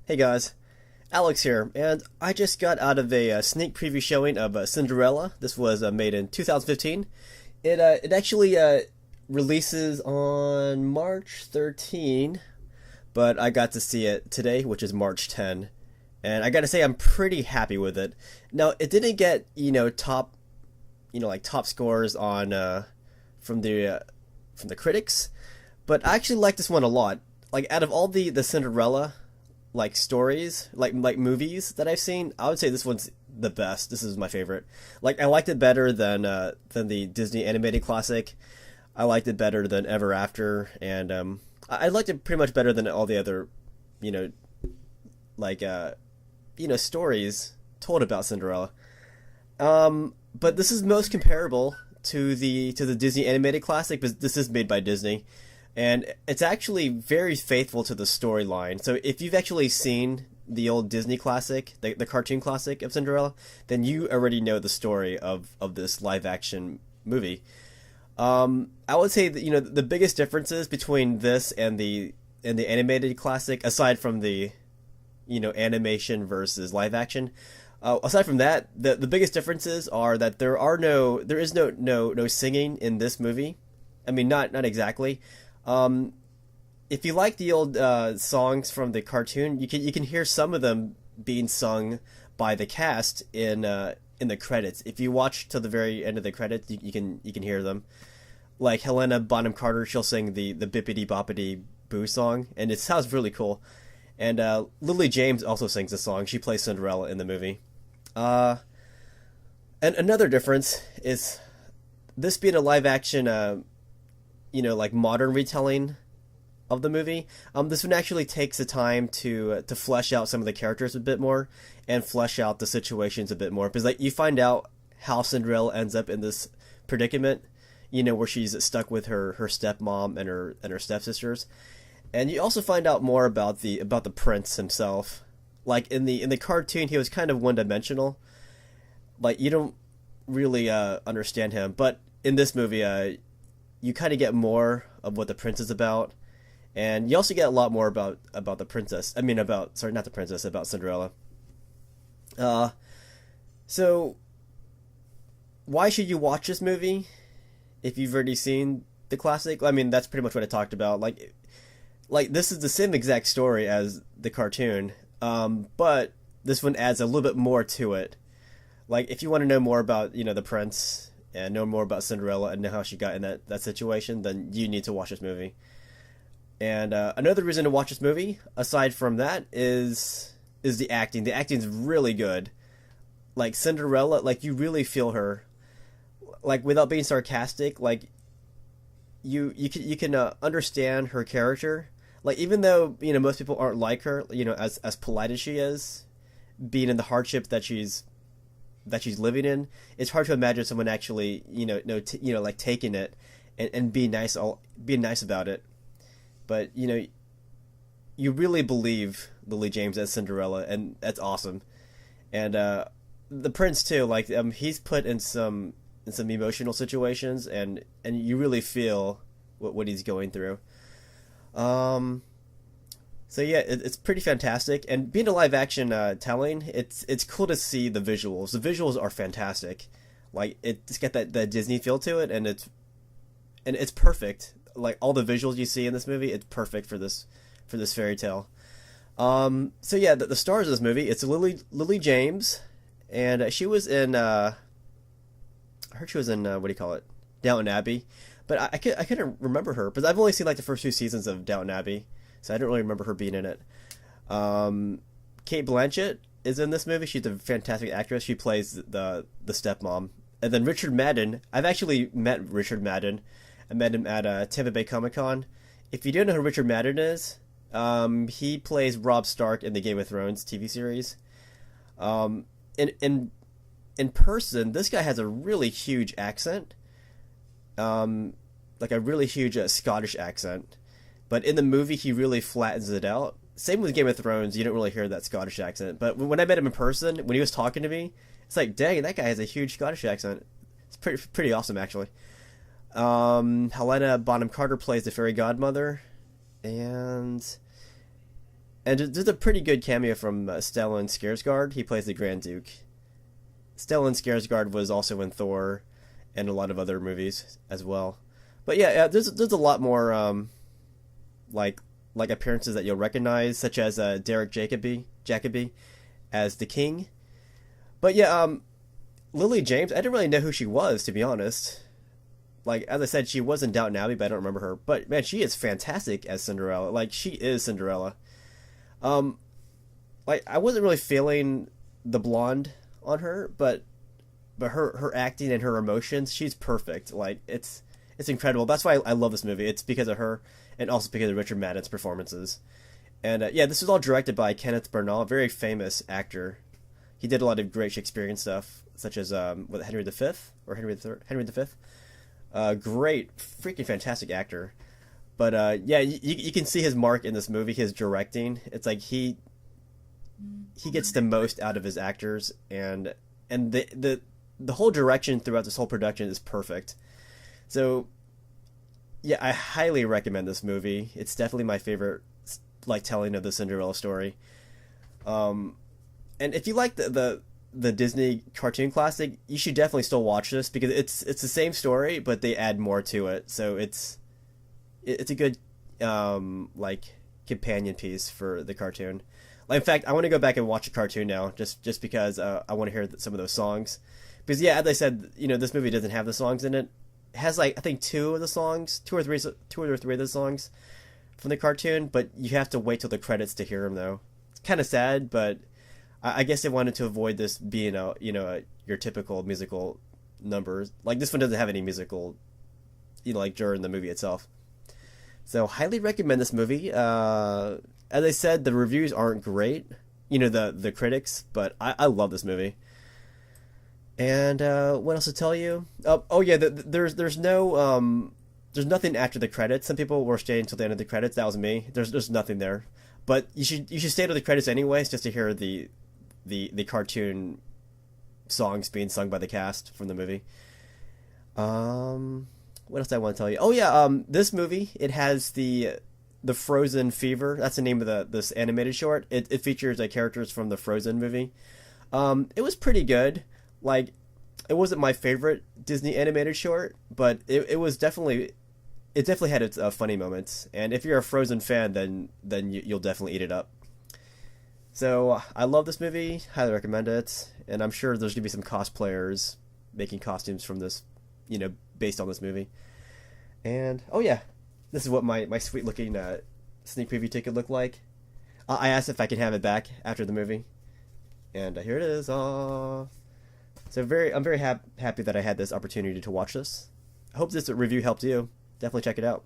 Hey guys, Alex here, and I just got out of a sneak preview showing of Cinderella. This was made in 2015. It actually releases on March 13, but I got to see it today, which is March 10, and I got to say I'm pretty happy with it. Now it didn't get top like top scores on from the critics, but I actually like this one a lot. Like out of all the Cinderella like stories, like movies that I've seen, I would say this one's the best. This is my favorite. Like I liked it better than the Disney animated classic. I liked it better than Ever After, and I liked it pretty much better than all the other, you know, like stories told about Cinderella. But this is most comparable to the Disney animated classic, but this is made by Disney, and it's actually very faithful to the storyline. So if you've actually seen the old Disney classic, the cartoon classic of Cinderella, then you already know the story of this live action movie. I would say that the biggest differences between this and the animated classic, aside from the animation versus live action. Aside from that, the biggest differences are that there is no singing in this movie. I mean, not exactly. If you like the old songs from the cartoon, you can hear some of them being sung by the cast in the credits. If you watch till the very end of the credits, you can hear them. Like Helena Bonham Carter, she'll sing the Bippity Boppity Boo song, and it sounds really cool. And Lily James also sings the song. She plays Cinderella in the movie. And another difference is this being a live action, like modern retelling of the movie. This one actually takes the time to flesh out some of the characters a bit more and flesh out the situations a bit more, because like you find out how Cinderella ends up in this predicament, where she's stuck with her stepmom and her stepsisters. And you also find out more about the prince himself. Like in the cartoon, he was kind of one dimensional. Like you don't really understand him, but in this movie, you kind of get more of what the prince is about, and you also get a lot more about the princess. I mean, not the princess, about Cinderella. So why should you watch this movie if you've already seen the classic? I mean, that's pretty much what I talked about. Like this is the same exact story as the cartoon, but this one adds a little bit more to it. Like if you want to know more about the prince and know more about Cinderella and know how she got in that situation, then you need to watch this movie. And another reason to watch this movie, aside from that, is the acting. The acting's really good. Like Cinderella, like you really feel her, like without being sarcastic. Like you can understand her character. Like even though most people aren't like her, as polite as she is, being in the hardship that she's living in, it's hard to imagine someone actually like taking it and being nice about it. But you really believe Lily James as Cinderella, and that's awesome. And the prince too, like he's put in some emotional situations, and you really feel what he's going through. So yeah, it's pretty fantastic, and being a live action telling, it's cool to see the visuals. The visuals are fantastic. Like it's got that Disney feel to it, and it's perfect. Like all the visuals you see in this movie, it's perfect for this fairy tale. So yeah, the stars of this movie, it's Lily James, and she was in I heard she was in what do you call it, Downton Abbey, but I couldn't remember her because I've only seen like the first two seasons of Downton Abbey, so I don't really remember her being in it. Kate Blanchett is in this movie. She's a fantastic actress. She plays the stepmom. And then Richard Madden. I've actually met Richard Madden. I met him at Tampa Bay Comic Con. If you don't know who Richard Madden is, he plays Robb Stark in the Game of Thrones TV series. In person, this guy has a really huge accent, like a really huge Scottish accent. But in the movie, he really flattens it out. Same with Game of Thrones, you don't really hear that Scottish accent. But when I met him in person, when he was talking to me, it's like, dang, that guy has a huge Scottish accent. It's pretty awesome, actually. Helena Bonham Carter plays the fairy godmother, and And there's a pretty good cameo from Stellan Skarsgård. He plays the Grand Duke. Stellan Skarsgård was also in Thor and a lot of other movies as well. But yeah, there's a lot more like appearances that you'll recognize, such as Derek Jacobi as the King. But yeah, Lily James, I didn't really know who she was, to be honest. Like, as I said, she was in Downton Abbey, but I don't remember her. But man, she is fantastic as Cinderella. Like, she is Cinderella. Like, I wasn't really feeling the blonde on her, but her acting and her emotions, she's perfect. Like, it's incredible. That's why I love this movie. It's because of her, and also because of Richard Madden's performances. And yeah, this was all directed by Kenneth Branagh, a very famous actor. He did a lot of great Shakespearean stuff, such as Henry V or Henry V. Great, freaking fantastic actor. But yeah, you can see his mark in this movie. His directing, it's like he gets the most out of his actors, and the whole direction throughout this whole production is perfect. So yeah, I highly recommend this movie. It's definitely my favorite, like, telling of the Cinderella story. And if you like the Disney cartoon classic, you should definitely still watch this, because it's the same story, but they add more to it. So it's a good like companion piece for the cartoon. Like, in fact, I want to go back and watch the cartoon now, just because I want to hear some of those songs. Because yeah, as I said, this movie doesn't have the songs in it. It has, like, I think two or three of the songs from the cartoon, but you have to wait till the credits to hear them, though. It's kind of sad, but I guess they wanted to avoid this being your typical musical numbers. Like, this one doesn't have any musical, like, during the movie itself. So highly recommend this movie. As I said, the reviews aren't great, the critics, but I love this movie. And what else to tell you? Oh yeah, there's nothing after the credits. Some people were staying until the end of the credits. That was me. There's nothing there, but you should stay to the credits anyways, just to hear the cartoon songs being sung by the cast from the movie. What else do I want to tell you? Oh yeah, this movie, it has the Frozen Fever. That's the name of this animated short. It features characters from the Frozen movie. It was pretty good. Like, it wasn't my favorite Disney animated short, but it definitely had its funny moments. And if you're a Frozen fan, then you'll definitely eat it up. So I love this movie, highly recommend it, and I'm sure there's gonna be some cosplayers making costumes from this, based on this movie. And oh yeah, this is what my sweet looking sneak preview ticket looked like. I asked if I could have it back after the movie, and here it is. So I'm very happy that I had this opportunity to watch this. I hope this review helped you. Definitely check it out.